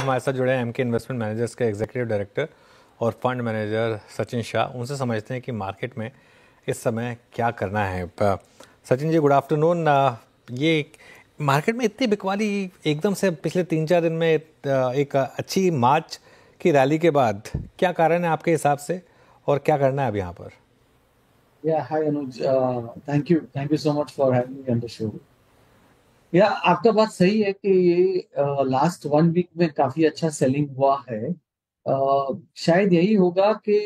हमारे साथ जुड़े हैं एमके इन्वेस्टमेंट मैनेजर्स के एग्जीक्यूटिव डायरेक्टर और फंड मैनेजर सचिन शाह। उनसे समझते हैं कि मार्केट में इस समय क्या करना है। Sachin ji, good afternoon. ये मार्केट में इतनी बिकवाली एकदम से पिछले 3-4 दिन में एक अच्छी मार्च की रैली के बाद क्या कारण है आपके हिसाब से, और क्या करना है अब यहाँ पर? Yeah, hi Anuj. Thank you so much for having me on the show. या आपका बात सही है कि ये लास्ट 1 वीक में काफी अच्छा सेलिंग हुआ है। शायद यही होगा कि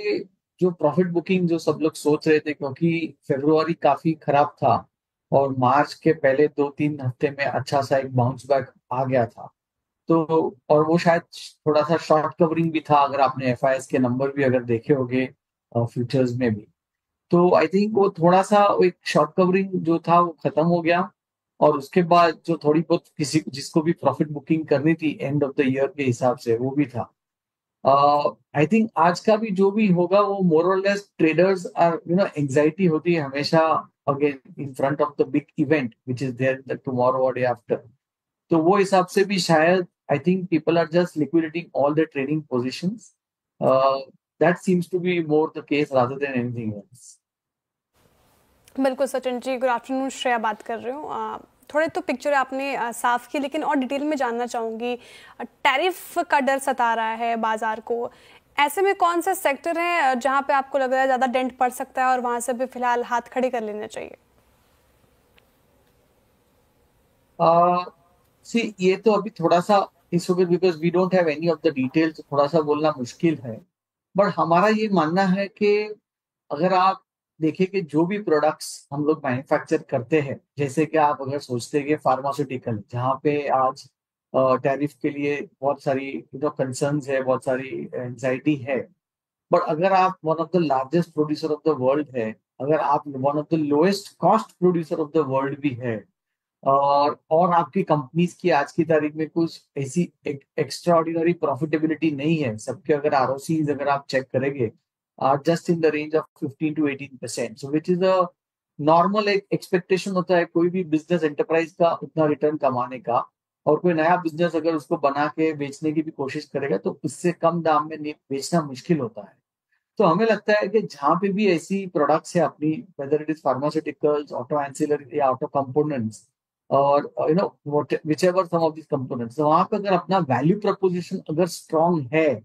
जो प्रॉफिट बुकिंग जो सब लोग सोच रहे थे, क्योंकि फरवरी काफी खराब था और मार्च के पहले 2-3 हफ्ते में अच्छा सा एक बाउंस बैक आ गया था। तो और वो शायद थोड़ा सा शॉर्ट कवरिंग भी था, अगर आपने एफआईएस के नंबर भी अगर देखे होंगे फ्यूचर्स में भी। तो आई थिंक वो थोड़ा सा एक शॉर्ट कवरिंग जो था वो खत्म हो गया। और उसके बाद जो थोड़ी बहुत किसी जिसको भी प्रॉफिट बुकिंग करनी थी एंड ऑफ द ईयर के हिसाब से, वो भी था। आई थिंक आज का भी जो भी होगा वो मोर और लेस ट्रेडर्स आर एंजाइटी होती है हमेशा again in front of the big event which is there tomorrow और डे आफ्टर। तो वो हिसाब से भी शायद I think people are just liquidating all the trading positions. That seems to be more the case rather than anything else. बिल्कुल Sachin ji, good afternoon. Shreya बात कर रही हूँ। थोड़े तो पिक्चर आपने साफ की, लेकिन और डिटेल में जानना चाहूँगी। टैरिफ का डर सता रहा है बाजार को। ऐसे में कौन सा सेक्टर है जहाँ पे आपको लग रहा है ज़्यादा डेंट पड़ सकता है और वहाँ से भी फिलहाल हाथ खड़े कर लेना चाहिए? सी ये तो अभी थोड़ा सा इस वक्त because we don't have any of the details, थोड़ा सा बोलना मुश्किल है। बट हमारा ये मानना है कि अगर आप देखिए कि जो भी प्रोडक्ट्स हम लोग मैन्युफैक्चर करते हैं, जैसे कि आप अगर सोचते हैं कि फार्मास्यूटिकल जहाँ पे आज टैरिफ के लिए बहुत सारी कंसर्न्स है, बहुत सारी एंजाइटी है। बट अगर आप one of the largest producer of the world है, अगर आप one of the lowest cost producer of the world भी है, और आपकी कंपनीज की आज की तारीख में कुछ ऐसी एक्स्ट्रा ऑर्डिनरी प्रॉफिटेबिलिटी नहीं है, सबके अगर आरओसीज अगर आप चेक करेंगे are just in the range of 15 to 18%, so which is a normal एक एक्सपेक्टेशन होता है कोई भी बिजनेस एंटरप्राइज का उतना रिटर्न कमाने का। और कोई नया बिजनेस अगर उसको बना के बेचने की भी कोशिश करेगा तो उससे कम दाम में बेचना मुश्किल होता है। तो हमें लगता है कि जहां पे भी ऐसी प्रोडक्ट्स है अपनी, whether it is pharmaceuticals, auto ancillary या ऑटो कंपोनेंट्स, और whichever some of this components, वहां पे अगर अपना वैल्यू प्रपोजिशन अगर स्ट्रांग है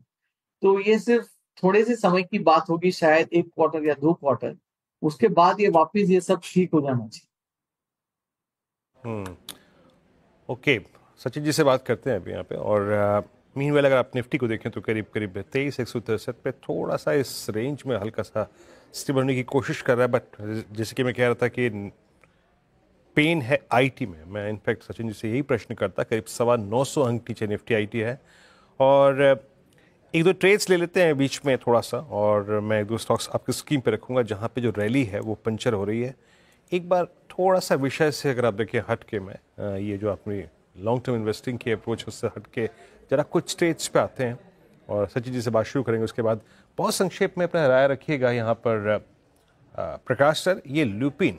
तो ये सिर्फ थोड़े से समय की बात होगी, शायद 1 क्वार्टर या 2 क्वार्टर। उसके बाद ये वापस ये सब ठीक हो जाना चाहिए। ओके, सचिन जी से बात करते हैं अभी यहाँ पे। और मीनवेल अगर आप निफ्टी को देखें तो करीब करीब 23,163 पे थोड़ा सा इस रेंज में हल्का सा स्टेबल होने की कोशिश कर रहा है। बट जैसे कि मैं कह रहा था कि पेन है आईटी में, मैं इनफैक्ट सचिन जी से यही प्रश्न करता। करीब 925 अंक नीचे निफ्टी आईटी है। और एक दो ट्रेड्स ले लेते हैं बीच में थोड़ा सा, और मैं एक दो स्टॉक्स आपकी स्कीम पे रखूंगा जहाँ पे जो रैली है वो पंचर हो रही है। एक बार थोड़ा सा विषय से अगर आप देखें हट के, मैं ये जो अपनी लॉन्ग टर्म इन्वेस्टिंग की अप्रोच उससे हट के जरा कुछ स्टेज पे आते हैं और सचिन जी से बात शुरू करेंगे। उसके बाद बहुत संक्षेप में अपना राय रखिएगा यहाँ पर। प्रकाश सर, ये लुपिन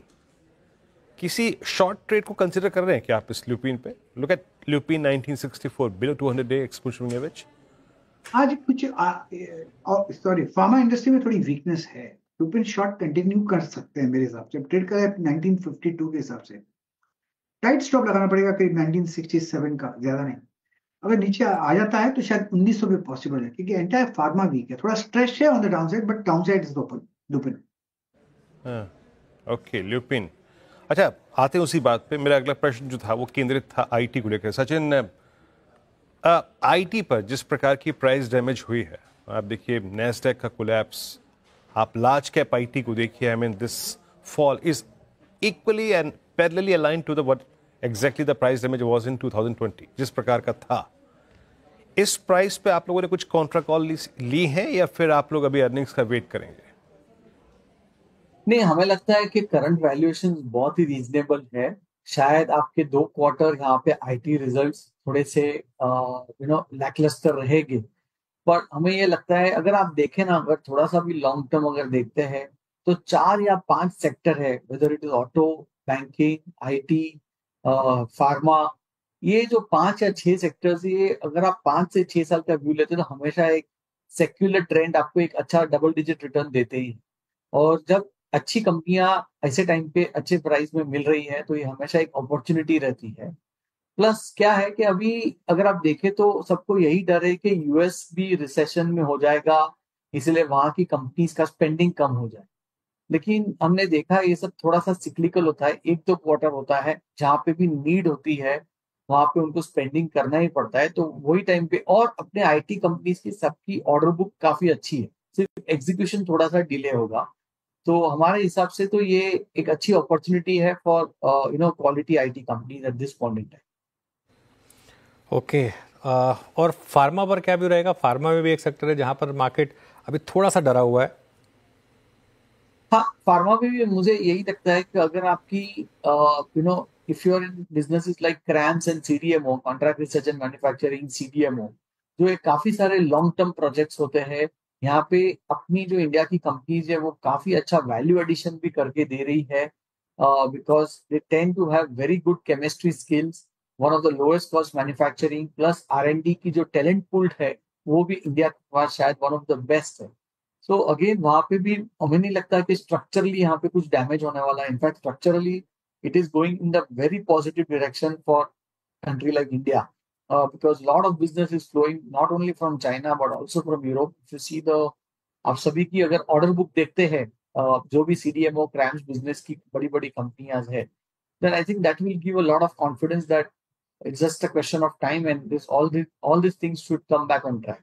किसी शॉर्ट ट्रेड को कंसिडर कर रहे हैं क्या आप इस लुपिन पे? Look at Lupin 1964 below 200 day exposure moving average. आज कुछ सॉरी, फार्मा इंडस्ट्री में थोड़ी वीकनेस है। लुपिन शॉर्ट कंटिन्यू कर सकते हैं मेरे हिसाब से। ट्रेड का है 1952 के हिसाब से। टाइट स्टॉप लगाना पड़ेगा करीब 1967 का, ज्यादा नहीं। अगर नीचे आ जाता है तो शायद 1900 पे पॉसिबल है, क्योंकि एंटायर फार्मा वीक है। थोड़ा स्ट्रेस है on the down side, but down side is open Lupin. Okay, lupin. अच्छा, आते हैं उसी बात पे। मेरा अगला प्रश्न जो था वो केंद्रित था आईटी को लेकर। सचिन, आईटी पर जिस प्रकार की प्राइस डैमेज हुई है, आप देखिए नैस्डैक का कोलैप्स, आप लार्ज कैप आईटी को देखिए। I mean this fall is equally and parallelly aligned to the what exactly the price damage was in 2020 जिस प्रकार का था। इस प्राइस पे आप लोगों ने कुछ कॉन्ट्रा कॉल ली है या फिर आप लोग अभी अर्निंग्स का वेट करेंगे? नहीं, हमें लगता है कि करंट वैल्यूएशन बहुत ही रीजनेबल है। शायद आपके 2 क्वार्टर यहाँ पे आईटी रिजल्ट्स थोड़े से लैकलस्टर रहेंगे। पर हमें ये लगता है अगर आप देखें ना, अगर थोड़ा सा भी लॉन्ग टर्म अगर देखते हैं तो 4 या 5 सेक्टर है, weather it is auto, banking, IT, pharma, ये जो 5 या 6 सेक्टर्स, ये अगर आप 5 से 6 साल का व्यू लेते हो तो हमेशा एक सेक्युलर ट्रेंड आपको एक अच्छा डबल डिजिट रिटर्न देते ही। और जब अच्छी कंपनियां ऐसे टाइम पे अच्छे प्राइस में मिल रही है तो ये हमेशा एक अपॉर्चुनिटी रहती है। प्लस क्या है कि अभी अगर आप देखें तो सबको यही डर है कि यूएस भी रिसेशन में हो जाएगा, इसलिए वहां की कंपनीज का स्पेंडिंग कम हो जाए। लेकिन हमने देखा है ये सब थोड़ा सा सिक्लिकल होता है, 1-2 क्वार्टर होता है जहां पे भी नीड होती है वहां पे उनको स्पेंडिंग करना ही पड़ता है, तो वही टाइम पे। और अपने आईटी कंपनीज की सबकी ऑर्डर बुक काफी अच्छी है, सिर्फ एग्जीक्यूशन थोड़ा सा डिले होगा। तो हमारे हिसाब से तो ये एक अच्छी अपॉर्चुनिटी है for quality IT companies at this point in time. Okay. और फार्मा पर क्या व्यू रहेगा? फार्मा में भी एक सेक्टर है जहां पर मार्केट अभी थोड़ा सा डरा हुआ है। हाँ, फार्मा में भी मुझे यही लगता है कि अगर आपकी if you are in businesses like CRAMS and CDMO, contract research and manufacturing, CDMO, जो एक काफी सारे लॉन्ग टर्म प्रोजेक्ट्स होते हैं, यहाँ पे अपनी जो इंडिया की कंपनीज है वो काफी अच्छा वैल्यू एडिशन भी करके दे रही है, because they tend to have very good chemistry skills, one of the lowest cost manufacturing, plus R and D की जो टैलेंट पूल है वो भी इंडिया के पास शायद वन ऑफ द बेस्ट है। सो अगेन वहां पे भी हमें नहीं लगता कि स्ट्रक्चरली यहाँ पे कुछ डैमेज होने वाला है। In fact structurally it is going in the very positive direction for country like India, because lot of business is flowing not only from China but also from Europe. If you see the, आप सभी की अगर order book देखते हैं, जो भी CDMO cramps business की बड़ी बड़ी कंपनियां है, then I think that will give a lot of confidence that it's just a question of time and all these things should come back on track.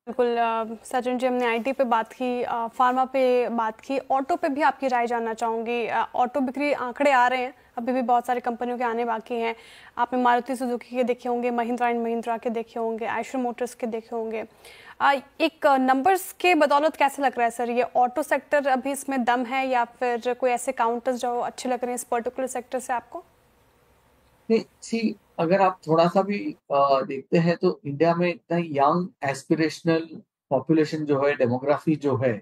बिल्कुल सचिन जी, हमने आईटी पे बात की, फार्मा पे बात की, ऑटो पे भी आपकी राय जानना चाहूँगी। ऑटो बिक्री आंकड़े आ रहे हैं, अभी भी बहुत सारी कंपनियों के आने बाकी हैं। आपने मारुति सुजुकी के देखे होंगे, महिंद्रा एंड महिंद्रा के देखे होंगे, आयशर मोटर्स के देखे होंगे। एक नंबर्स के बदौलत कैसे लग रहा है सर, ये ऑटो सेक्टर अभी इसमें दम है या फिर कोई ऐसे काउंटर्स जो अच्छे लग रहे हैं इस पर्टिकुलर सेक्टर से आपको? नहीं सी, अगर आप थोड़ा सा भी देखते हैं तो इंडिया में इतना यंग एस्पिरेशनल पॉपुलेशन जो है, डेमोग्राफी जो है,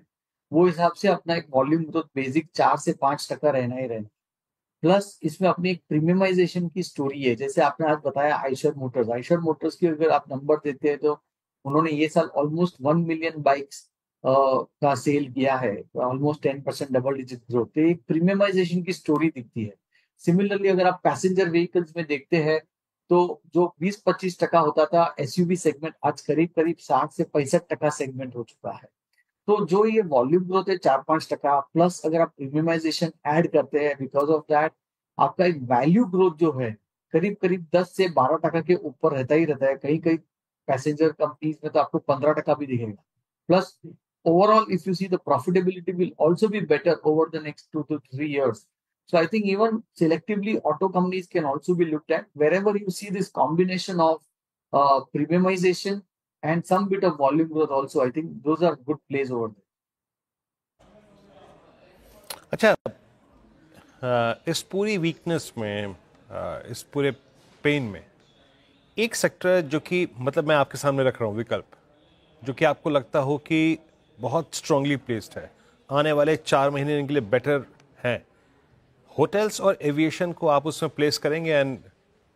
वो हिसाब से अपना एक वॉल्यूम तो बेसिक 4 से 5% रहना ही रहना। प्लस इसमें अपनी एक प्रीमियमाइजेशन की स्टोरी है, जैसे आपने आज बताया आयशर मोटर्स की अगर आप नंबर देते हैं तो उन्होंने ये साल ऑलमोस्ट 1 मिलियन बाइक्स का सेल किया है, ऑलमोस्ट 10% डबल डिजिट ग्रोथ, तो एक प्रीमियमाइजेशन की स्टोरी दिखती है। सिमिलरली अगर आप पैसेंजर व्हीकल्स में देखते हैं तो जो 20-25% होता था एसयूवी सेगमेंट, आज करीब करीब 60 से 65% सेगमेंट हो चुका है। तो जो ये वॉल्यूम ग्रोथ है 4-5%, प्लस अगर आप प्रीमियमाइजेशन ऐड करते हैं, बिकॉज ऑफ दैट आपका एक वैल्यू ग्रोथ जो है करीब करीब 10 से 12% के ऊपर रहता ही रहता है। कहीं कहीं पैसेंजर कंपनीज में तो आपको 15% भी दिखेगा। Plus overall if you see the profitability will also be better over the next 2 to 3 years. So I think even selectively auto companies can also be looked at wherever you see this combination of premiumization and some bit of volume growth also. I think those are good plays over there. अच्छा, इस पूरी weakness में, इस पूरे pen में एक sector जो कि मतलब मैं आपके सामने रख रहा हूँ विकल्प, जो कि आपको लगता हो कि बहुत स्ट्रांगली प्लेस्ड है, आने वाले 4 महीने के लिए बेटर है, होटल्स और एविएशन को आप उसमें प्लेस करेंगे? एंड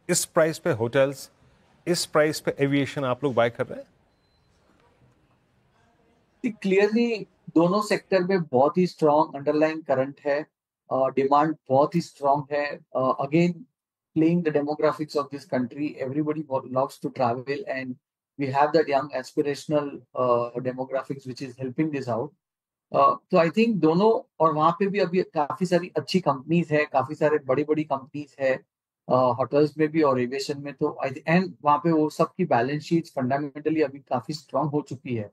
इस प्राइस पे होटल्स, इस प्राइस पे एविएशन आप लोग बाय कर रहे हैं? क्लियरली दोनों सेक्टर में बहुत ही स्ट्रॉन्ग अंडरलाइन करंट है, डिमांड बहुत ही स्ट्रॉन्ग है। Again playing the demographics of this country, everybody loves to travel and we have that young aspirational demographics which is helping this out. तो आई थिंक दोनों, और वहां पे भी अभी काफी सारी अच्छी कंपनीज है, काफी सारे बड़ी बड़ी कंपनीज है होटल्स में भी और एविएशन में। तो आई एंड वहां पे वो सबकी बैलेंस शीट फंडामेंटली अभी काफी स्ट्रांग हो चुकी है।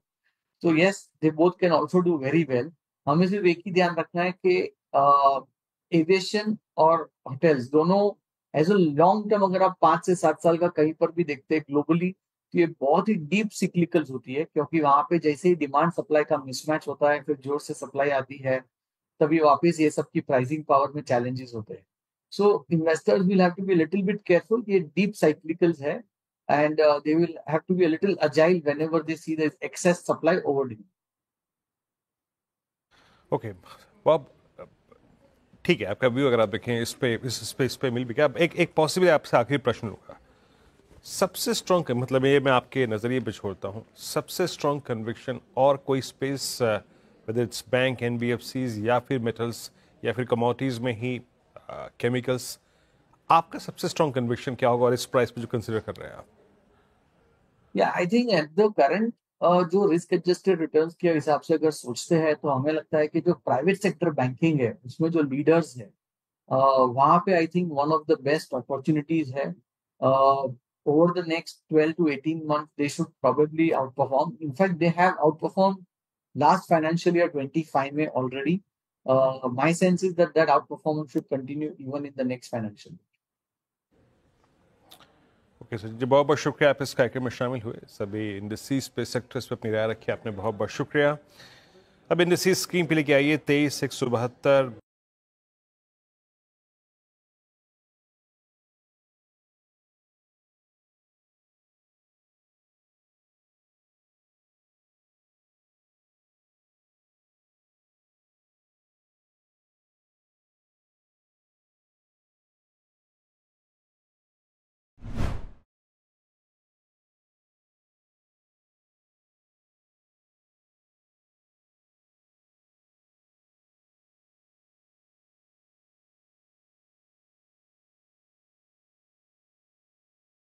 तो yes, they both can also do very well. हमें सिर्फ एक ही ध्यान रखना है कि एविएशन और होटल्स दोनों एज अ लॉन्ग टर्म, अगर आप 5 से 7 साल का कहीं पर भी देखते हैं ग्लोबली, तो ये बहुत ही डीप सिक्लिकल्स होती है, क्योंकि वहां पे जैसे ही डिमांड सप्लाई का मिसमैच होता है, फिर जोर से सप्लाई आती है, तभी वापस ये सब की प्राइसिंग पावर में चैलेंजेस होते हैं। So investors will have to be little bit careful, ये डीप साइक्लिकल्स है and they will have to be a little agile whenever they see there's excess supply over demand. Okay, अब ठीक है, आपका view अगर आप देखें इस पे मिल भी गया। अब एक पॉसिबल आपसे आखिरी प्रश्न होगा, सबसे स्ट्रॉन्ग मतलब ये मैं आपके नज़रिए पे छोड़ता हूँ, सबसे स्ट्रॉन्ग कन्विक्शन और कोई space whether it's bank, NBFCs या फिर मेटल्स या फिर कमोडिटीज़ में ही केमिकल्स, आपका सबसे स्ट्रॉन्ग कन्विक्शन क्या होगा और इस प्राइस पे जो कंसिडर कर रहे हैं आप? या I think at the current जो रिस्क एडजस्टेड रिटर्न्स के हिसाब से अगर सोचते हैं तो हमें लगता है कि जो प्राइवेट सेक्टर बैंकिंग है उसमें जो लीडर्स है वहां पे I think one of the best opportunities है। Over the next 12 to 18 months they should probably outperform. In fact, they have outperformed last financial year 25 में already. My sense is that that outperformance should continue even in the next financial year. Okay sir ji, बहुत बहुत शुक्रिया आप इस कार्यक्रम में शामिल हुए। सभी इंडस्ट्रीज पे, सेक्टर्स पे अपनी राय रखी आपने, बहुत बहुत शुक्रिया। अब इंडस्ट्रीज स्क्रीन पे लेके आइए 23 172